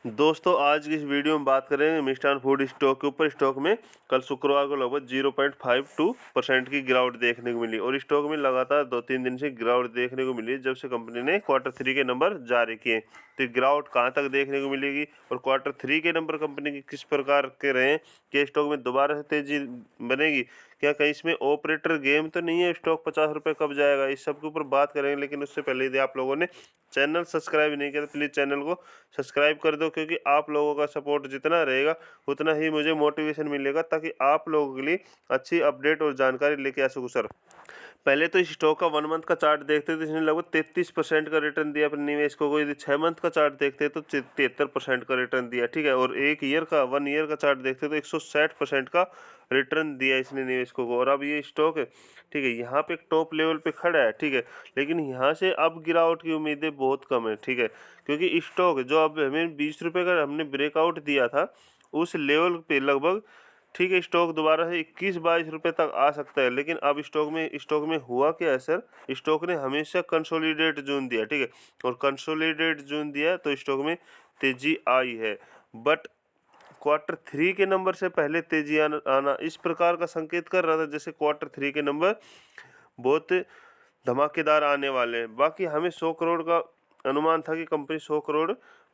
दोस्तों आज की इस वीडियो में बात करेंगे मिष्ठान फूड स्टॉक के ऊपर। स्टॉक में कल शुक्रवार को लगभग 0.52% की गिरावट देखने को मिली और स्टॉक में लगातार 2-3 दिन से गिरावट देखने को मिली जब से कंपनी ने Q3 के नंबर जारी किए। तो गिरावट कहां तक देखने को मिलेगी और Q3 के नंबर कंपनी के किस प्रकार के रहे, कि स्टॉक में दोबारा से तेजी बनेगी, क्या कहीं इसमें ऑपरेटर गेम तो नहीं है, स्टॉक 50 रुपये कब जाएगा, इस सब के ऊपर बात करेंगे। लेकिन उससे पहले यदि आप लोगों ने चैनल सब्सक्राइब नहीं किया तो प्लीज़ चैनल को सब्सक्राइब कर दो, क्योंकि आप लोगों का सपोर्ट जितना रहेगा उतना ही मुझे मोटिवेशन मिलेगा, ताकि आप लोगों के लिए अच्छी अपडेट और जानकारी लेके आ सकूँ सर। पहले तो इस स्टॉक का 1 मंथ का चार्ट देखते तो इसने लगभग 33% का रिटर्न दिया अपने निवेशकों को। यदि 6 मंथ का चार्ट देखते तो 73% का रिटर्न दिया, ठीक है। और 1 ईयर का चार्ट देखते तो 160% का रिटर्न दिया इसने निवेशकों को। और अब ये स्टॉक है, ठीक है, यहाँ पे टॉप लेवल पे खड़ा है, ठीक है, लेकिन यहाँ से अब गिरावट की उम्मीदें बहुत कम है, ठीक है, क्योंकि स्टॉक जो अब हमें 20 रुपये का हमने ब्रेकआउट दिया था उस लेवल पे लगभग, ठीक है, स्टॉक दोबारा से 21-22 रुपये तक आ सकता है। लेकिन अब स्टॉक में हुआ क्या है सर, स्टॉक ने हमेशा कंसोलिडेट जोन दिया, ठीक है, और कंसोलिडेट जोन दिया तो स्टॉक में तेजी आई है। बट Q3 के नंबर से पहले तेजी आना इस प्रकार का संकेत कर रहा था जैसे Q3 के नंबर बहुत धमाकेदार आने वाले हैं। बाकी हमें 100 करोड़ का अनुमान था कि कंपनी 100 करोड़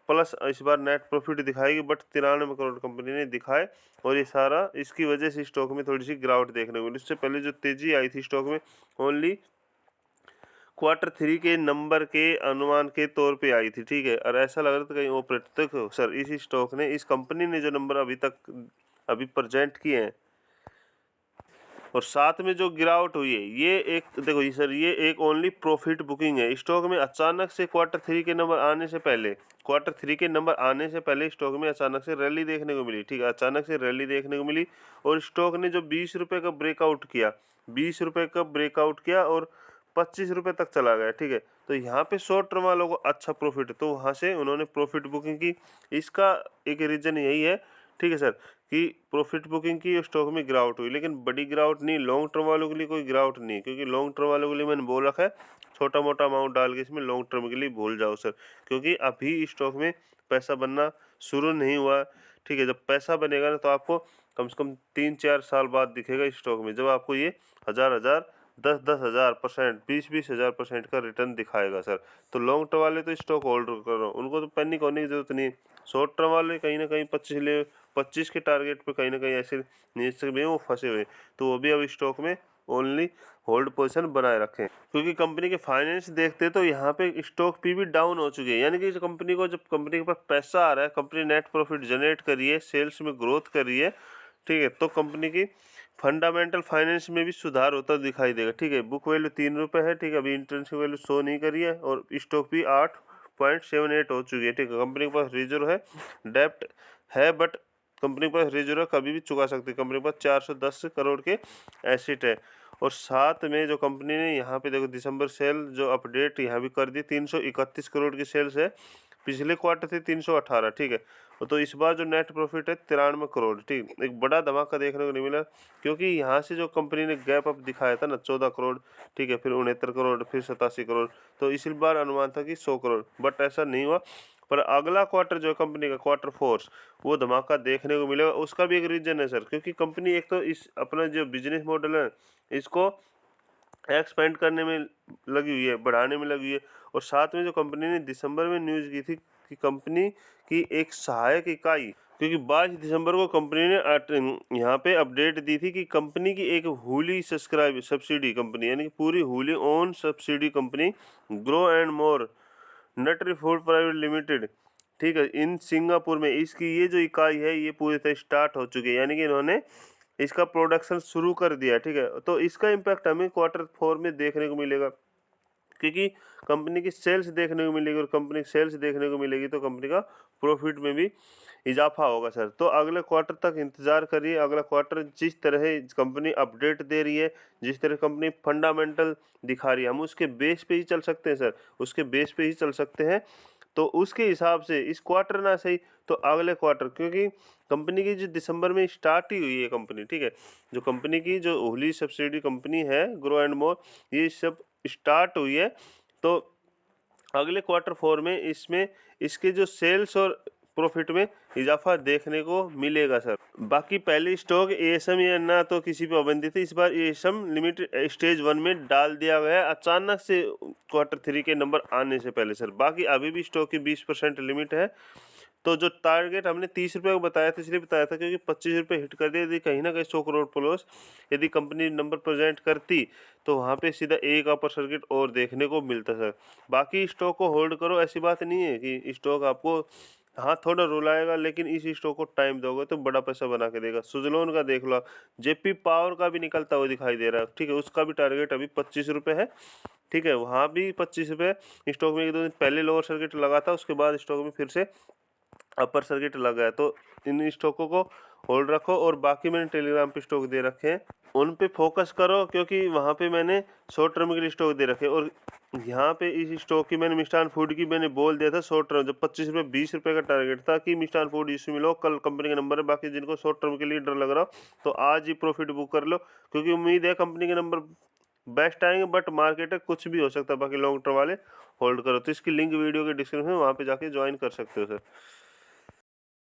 प्लस इस बार नेट प्रॉफिट दिखाएगी, बट 93 करोड़ कंपनी ने दिखाए और ये सारा इसकी वजह से स्टॉक में थोड़ी सी गिरावट देखने को मिली। इससे पहले जो तेजी आई थी स्टॉक में ओनली Q3 के नंबर के अनुमान के तौर पे आई थी, ठीक है, और ऐसा लग रहा था कहीं ऑपरेटर तक सर इस स्टॉक ने, इस कंपनी ने जो नंबर अभी प्रेजेंट किए हैं और साथ में जो गिरावट हुई है, ये एक देखो ये सर, ये एक ओनली प्रॉफिट बुकिंग है। स्टॉक में अचानक से Q3 के नंबर आने से पहले, स्टॉक में अचानक से रैली देखने को मिली, ठीक है, अचानक से रैली देखने को मिली। और स्टॉक ने जो 20 रुपये का ब्रेकआउट किया, 20 रुपये का ब्रेकआउट किया और 25 रुपये तक चला गया, ठीक है। तो यहाँ पे शॉर्ट टर्म वालों को अच्छा प्रॉफिट है, तो वहाँ से उन्होंने प्रॉफिट बुकिंग की। इसका एक रीज़न यही है, ठीक है सर, कि प्रॉफिट बुकिंग की स्टॉक में गिरावट हुई, लेकिन बड़ी गिरावट नहीं। लॉन्ग टर्म वालों के लिए कोई गिरावट नहीं है, क्योंकि लॉन्ग टर्म वालों के लिए मैंने बोल रखा है छोटा मोटा अमाउंट डाल के इसमें लॉन्ग टर्म के लिए भूल जाओ सर, क्योंकि अभी स्टॉक में पैसा बनना शुरू नहीं हुआ, ठीक है। जब पैसा बनेगा ना तो आपको कम से कम 3-4 साल बाद दिखेगा स्टॉक में, जब आपको ये 1000-1000 10-10 हज़ार परसेंट 20-20 हज़ार परसेंट का रिटर्न दिखाएगा सर। तो लॉन्ग टर्म वाले तो स्टॉक होल्ड करो, उनको तो पैनिक होने की जरूरत नहीं है। शॉर्ट टर्म वाले कहीं ना कहीं 25 के टारगेट पे कहीं ना कहीं ऐसे निश्चित में वो फंसे हुए, तो वो भी अब स्टॉक में ओनली होल्ड पोजीशन बनाए रखें। क्योंकि कंपनी के फाइनेंस देखते तो यहाँ पे स्टॉक पी भी डाउन हो चुके हैं, यानी कि कंपनी को, जब कंपनी के पास पैसा आ रहा है, कंपनी नेट प्रॉफिट जनरेट कर रही है, सेल्स में ग्रोथ कर रही है, ठीक है, तो कंपनी की फंडामेंटल फाइनेंस में भी सुधार होता दिखाई देगा, ठीक है। बुक वैल्यू 3 रुपये है, ठीक है, अभी इंट्रिंसिक वैल्यू शो नहीं करी है और स्टॉक भी 8.78 हो चुकी है, ठीक है। कंपनी के पास रिजर्व है, डेप्ट है, बट कंपनी के पास रिजर्व कभी भी चुका सकती है। कंपनी के पास 410 करोड़ के एसेट है। और साथ में जो कंपनी ने यहाँ पे देखो दिसंबर सेल जो अपडेट यहाँ भी कर दी, 331 करोड़ की सेल्स है, पिछले क्वार्टर थी 318, ठीक है। तो इस बार जो नेट प्रॉफिट है 93 करोड़, ठीक, एक बड़ा धमाका देखने को नहीं मिला, क्योंकि यहाँ से जो कंपनी ने गैप अप दिखाया था ना 14 करोड़, ठीक है, फिर 69 करोड़, फिर 87 करोड़, तो इस बार अनुमान था कि 100 करोड़, बट ऐसा नहीं हुआ। पर अगला क्वार्टर जो है कंपनी का Q4 वो धमाका देखने को मिलेगा। उसका भी एक रीजन है सर, क्योंकि कंपनी एक तो इस अपना जो बिजनेस मॉडल है इसको एक्सपेंड करने में लगी हुई है, बढ़ाने में लगी हुई है। और साथ में जो कंपनी ने दिसंबर में न्यूज़ की थी कि कंपनी की एक सहायक इकाई, क्योंकि 22 दिसंबर को कंपनी ने यहाँ पे अपडेट दी थी कि कंपनी की एक हुली सब्सिडी कंपनी, यानी कि पूरी wholly owned subsidiary company grow and more nutri food private limited, ठीक है, इन सिंगापुर में इसकी ये जो इकाई है ये पूरी तरह स्टार्ट हो चुकी है, यानी कि इन्होंने इसका प्रोडक्शन शुरू कर दिया, ठीक है। तो इसका इम्पैक्ट हमें Q4 में देखने को मिलेगा, क्योंकि कंपनी की सेल्स देखने को मिलेगी, और कंपनी की सेल्स देखने को मिलेगी तो कंपनी का प्रॉफिट में भी इजाफा होगा सर। तो अगले क्वार्टर तक इंतजार करिए। अगला क्वार्टर जिस तरह कंपनी अपडेट दे रही है, जिस तरह कंपनी फंडामेंटल दिखा रही है, हम उसके बेस पे ही चल सकते हैं सर, उसके बेस पे ही चल सकते हैं। तो उसके हिसाब से इस क्वार्टर ना सही तो अगले क्वार्टर, क्योंकि कंपनी की जो दिसंबर में स्टार्ट ही हुई है कंपनी, ठीक है, जो कंपनी की जो होली सब्सिडी कंपनी है ग्रो एंड मोर, ये सब स्टार्ट हुई है। तो अगले Q4 में इसमें इसके जो सेल्स और प्रॉफिट में इजाफा देखने को मिलेगा सर। बाकी पहले स्टॉक एएसएम या ना तो किसी पे पाबंदी थी, इस बार एएसएम लिमिट स्टेज 1 में डाल दिया गया है अचानक से Q3 के नंबर आने से पहले सर। बाकी अभी भी स्टॉक की 20% लिमिट है। तो जो टारगेट हमने 30 रुपये को बताया था, इसलिए बताया था क्योंकि 25 रुपये हिट कर दिया। यदि कहीं ना कहीं 100 करोड़ प्लस यदि कंपनी नंबर प्रेजेंट करती तो वहाँ पे सीधा एक अपर सर्किट और देखने को मिलता सर। बाकी स्टॉक को होल्ड करो, ऐसी बात नहीं है कि स्टॉक आपको हाँ थोड़ा रुलाएगा, लेकिन इस स्टॉक को टाइम दोगे तो बड़ा पैसा बना के देगा। सुजलोन का देख लो आप, जेपी पावर का भी निकलता हुआ दिखाई दे रहा है, ठीक है। उसका भी टारगेट अभी 25 रुपये है, ठीक है। वहाँ भी 25 रुपये स्टॉक में 1-2 दिन पहले लोअर सर्किट लगा था, उसके बाद स्टॉक में फिर से अपर सर्किट लगा है। तो इन स्टॉकों को होल्ड रखो। और बाकी मैंने टेलीग्राम पे स्टॉक दे रखे हैं, उन पे फोकस करो, क्योंकि वहाँ पे मैंने शॉर्ट टर्म के लिए स्टॉक दे रखे। और यहाँ पे इस स्टॉक की मैंने मिष्ठान फूड की मैंने बोल दिया था शॉर्ट टर्म, जब 25 रुपये 20 रुपये का टारगेट था कि मिष्ठान फूड इश्यू में लो, कल कंपनी का नंबर है। बाकी जिनको शॉर्ट टर्म के लिए डर लग रहा हो तो आज ही प्रॉफिट बुक कर लो, क्योंकि उम्मीद है कंपनी के नंबर बेस्ट आएंगे, बट मार्केट है कुछ भी हो सकता है। बाकी लॉन्ग टर्म वाले होल्ड करो। तो इसकी लिंक वीडियो के डिस्क्रिप्शन में, वहाँ पे जाके ज्वाइन कर सकते हो सर।